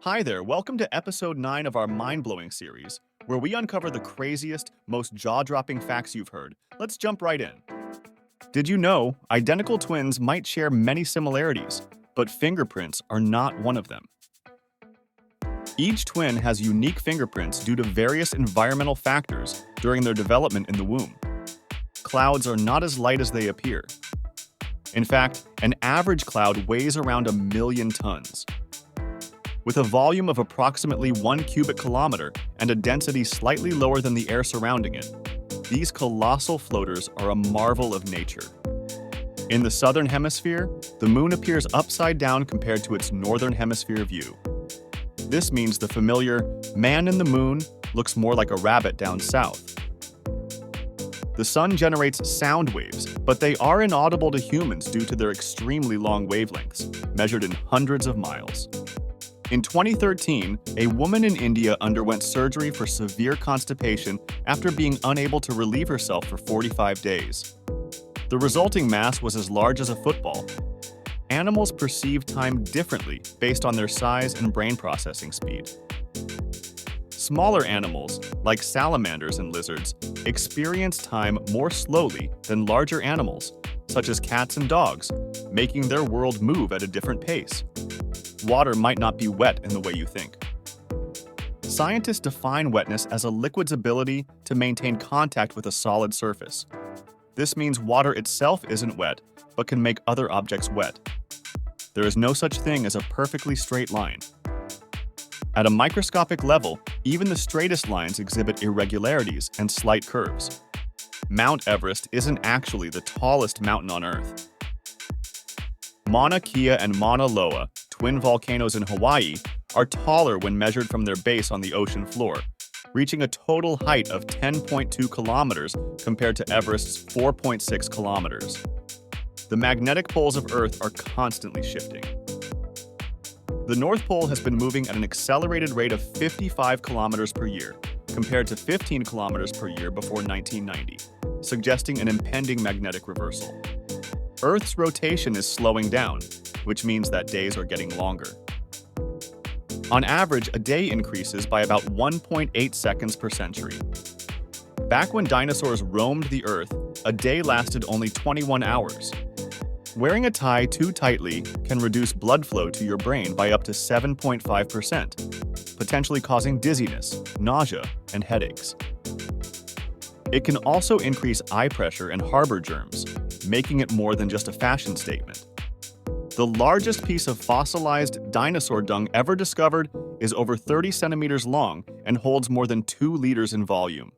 Hi there, welcome to episode 9 of our mind-blowing series, where we uncover the craziest, most jaw-dropping facts you've heard. Let's jump right in. Did you know identical twins might share many similarities, but fingerprints are not one of them? Each twin has unique fingerprints due to various environmental factors during their development in the womb. Clouds are not as light as they appear. In fact, an average cloud weighs around 1,000,000 tons. With a volume of approximately 1 cubic kilometer and a density slightly lower than the air surrounding it, these colossal floaters are a marvel of nature. In the southern hemisphere, the moon appears upside down compared to its northern hemisphere view. This means the familiar man in the moon looks more like a rabbit down south. The sun generates sound waves, but they are inaudible to humans due to their extremely long wavelengths, measured in hundreds of miles. In 2013, a woman in India underwent surgery for severe constipation after being unable to relieve herself for 45 days. The resulting mass was as large as a football. Animals perceive time differently based on their size and brain processing speed. Smaller animals, like salamanders and lizards, experience time more slowly than larger animals, such as cats and dogs, making their world move at a different pace. Water might not be wet in the way you think. Scientists define wetness as a liquid's ability to maintain contact with a solid surface. This means water itself isn't wet, but can make other objects wet. There is no such thing as a perfectly straight line. At a microscopic level, even the straightest lines exhibit irregularities and slight curves. Mount Everest isn't actually the tallest mountain on Earth. Mauna Kea and Mauna Loa, twin volcanoes in Hawaii, are taller when measured from their base on the ocean floor, reaching a total height of 10.2 kilometers compared to Everest's 4.6 kilometers. The magnetic poles of Earth are constantly shifting. The North Pole has been moving at an accelerated rate of 55 kilometers per year, compared to 15 kilometers per year before 1990, suggesting an impending magnetic reversal. Earth's rotation is slowing down, which means that days are getting longer. On average, a day increases by about 1.8 seconds per century. Back when dinosaurs roamed the Earth, a day lasted only 21 hours. Wearing a tie too tightly can reduce blood flow to your brain by up to 7.5%, potentially causing dizziness, nausea, and headaches. It can also increase eye pressure and harbor germs, making it more than just a fashion statement. The largest piece of fossilized dinosaur dung ever discovered is over 30 centimeters long and holds more than 2 liters in volume.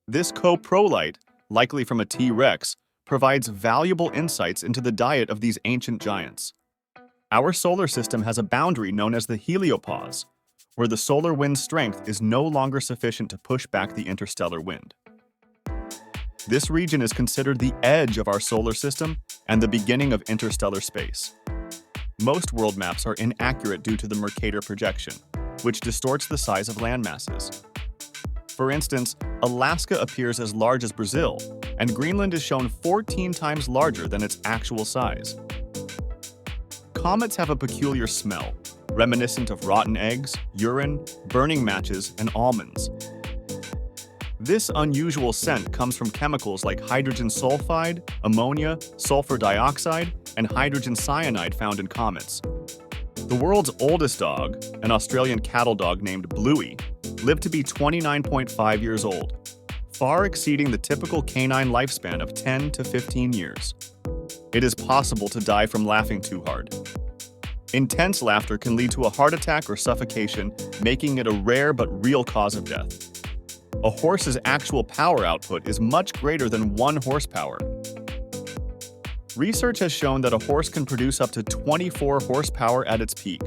This coprolite, likely from a T-Rex, provides valuable insights into the diet of these ancient giants. Our solar system has a boundary known as the heliopause, where the solar wind's strength is no longer sufficient to push back the interstellar wind. This region is considered the edge of our solar system and the beginning of interstellar space. Most world maps are inaccurate due to the Mercator projection, which distorts the size of landmasses. For instance, Alaska appears as large as Brazil, and Greenland is shown 14 times larger than its actual size. Comets have a peculiar smell, reminiscent of rotten eggs, urine, burning matches, and almonds. This unusual scent comes from chemicals like hydrogen sulfide, ammonia, sulfur dioxide, and hydrogen cyanide found in comets. The world's oldest dog, an Australian cattle dog named Bluey, lived to be 29.5 years old, far exceeding the typical canine lifespan of 10 to 15 years. It is possible to die from laughing too hard. Intense laughter can lead to a heart attack or suffocation, making it a rare but real cause of death. A horse's actual power output is much greater than 1 horsepower. Research has shown that a horse can produce up to 24 horsepower at its peak.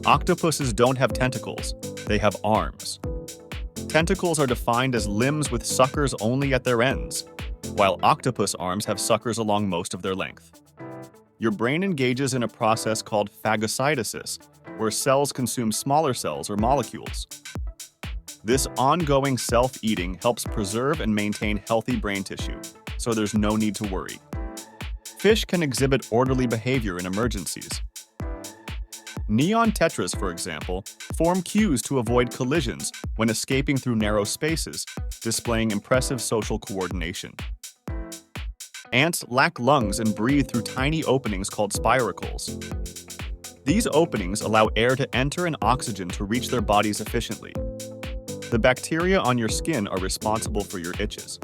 Octopuses don't have tentacles, they have arms. Tentacles are defined as limbs with suckers only at their ends, while octopus arms have suckers along most of their length. Your brain engages in a process called phagocytosis, where cells consume smaller cells or molecules. This ongoing self-eating helps preserve and maintain healthy brain tissue, so there's no need to worry. Fish can exhibit orderly behavior in emergencies. Neon tetras, for example, form cues to avoid collisions when escaping through narrow spaces, displaying impressive social coordination. Ants lack lungs and breathe through tiny openings called spiracles. These openings allow air to enter and oxygen to reach their bodies efficiently. The bacteria on your skin are responsible for your itches.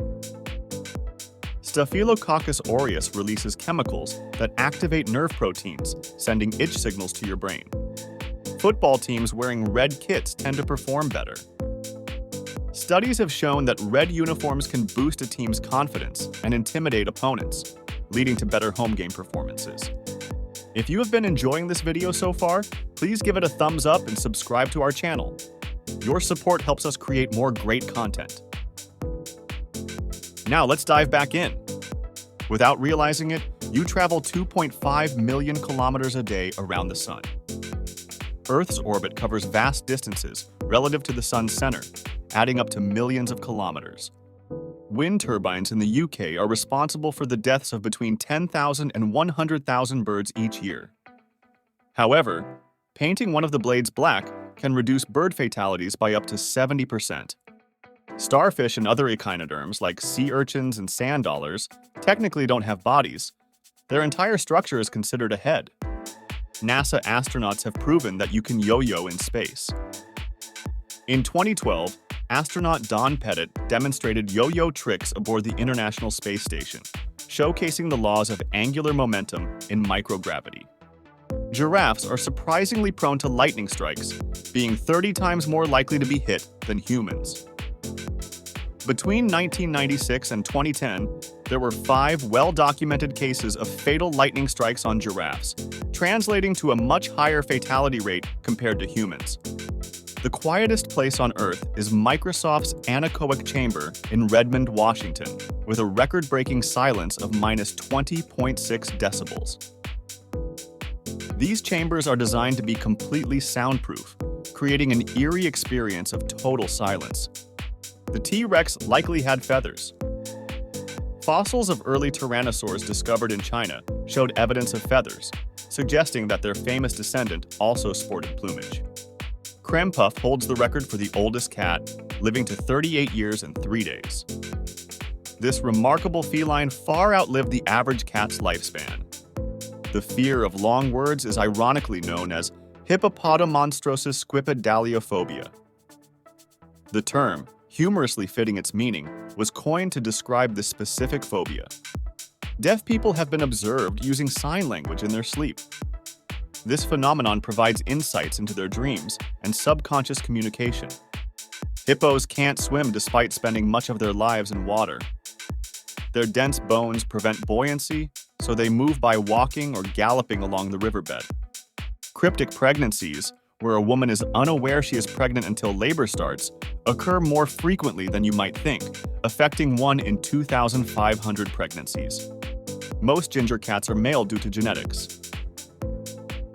Staphylococcus aureus releases chemicals that activate nerve proteins, sending itch signals to your brain. Football teams wearing red kits tend to perform better. Studies have shown that red uniforms can boost a team's confidence and intimidate opponents, leading to better home game performances. If you have been enjoying this video so far, please give it a thumbs up and subscribe to our channel. Your support helps us create more great content. Now let's dive back in. Without realizing it, you travel 2.5 million kilometers a day around the sun. Earth's orbit covers vast distances relative to the sun's center, adding up to millions of kilometers. Wind turbines in the UK are responsible for the deaths of between 10,000 and 100,000 birds each year. However, painting one of the blades black can reduce bird fatalities by up to 70%. Starfish and other echinoderms, like sea urchins and sand dollars, technically don't have bodies. Their entire structure is considered a head. NASA astronauts have proven that you can yo-yo in space. In 2012, astronaut Don Pettit demonstrated yo-yo tricks aboard the International Space Station, showcasing the laws of angular momentum in microgravity. Giraffes are surprisingly prone to lightning strikes, being 30 times more likely to be hit than humans. Between 1996 and 2010, there were 5 well-documented cases of fatal lightning strikes on giraffes, translating to a much higher fatality rate compared to humans. The quietest place on Earth is Microsoft's anechoic chamber in Redmond, Washington, with a record-breaking silence of -20.6 decibels. These chambers are designed to be completely soundproof, creating an eerie experience of total silence. The T-Rex likely had feathers. Fossils of early tyrannosaurs discovered in China showed evidence of feathers, suggesting that their famous descendant also sported plumage. Krempuff holds the record for the oldest cat, living to 38 years and 3 days. This remarkable feline far outlived the average cat's lifespan. The fear of long words is ironically known as hippopotomonstrosis squipedaliophobia. The term, humorously fitting its meaning, was coined to describe this specific phobia. Deaf people have been observed using sign language in their sleep. This phenomenon provides insights into their dreams and subconscious communication. Hippos can't swim despite spending much of their lives in water. Their dense bones prevent buoyancy, so they move by walking or galloping along the riverbed. Cryptic pregnancies, where a woman is unaware she is pregnant until labor starts, occur more frequently than you might think, affecting 1 in 2,500 pregnancies. Most ginger cats are male due to genetics.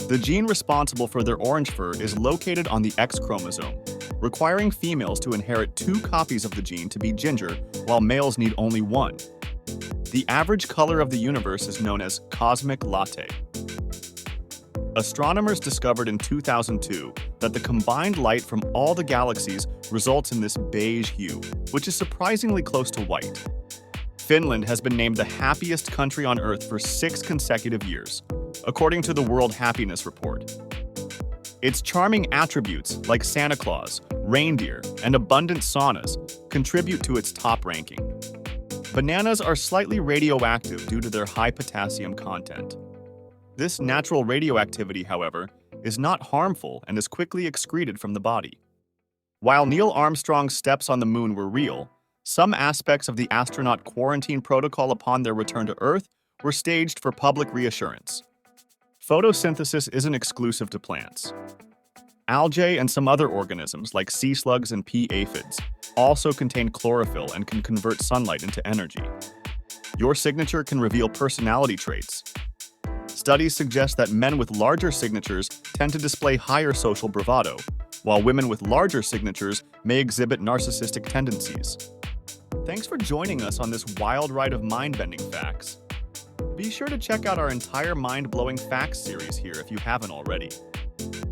The gene responsible for their orange fur is located on the X chromosome, requiring females to inherit 2 copies of the gene to be ginger, while males need only 1. The average color of the universe is known as cosmic latte. Astronomers discovered in 2002 that the combined light from all the galaxies results in this beige hue, which is surprisingly close to white. Finland has been named the happiest country on Earth for 6 consecutive years, according to the World Happiness Report. Its charming attributes, like Santa Claus, reindeer, and abundant saunas, contribute to its top ranking. Bananas are slightly radioactive due to their high potassium content. This natural radioactivity, however, is not harmful and is quickly excreted from the body. While Neil Armstrong's steps on the moon were real, some aspects of the astronaut quarantine protocol upon their return to Earth were staged for public reassurance. Photosynthesis isn't exclusive to plants. Algae and some other organisms, like sea slugs and pea aphids, also contain chlorophyll and can convert sunlight into energy. Your signature can reveal personality traits. Studies suggest that men with larger signatures tend to display higher social bravado, while women with larger signatures may exhibit narcissistic tendencies. Thanks for joining us on this wild ride of mind-bending facts. Be sure to check out our entire mind-blowing facts series here if you haven't already.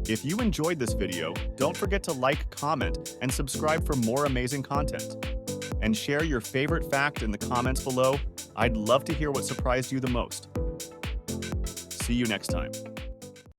If you enjoyed this video, don't forget to like, comment, and subscribe for more amazing content. And share your favorite fact in the comments below. I'd love to hear what surprised you the most. See you next time.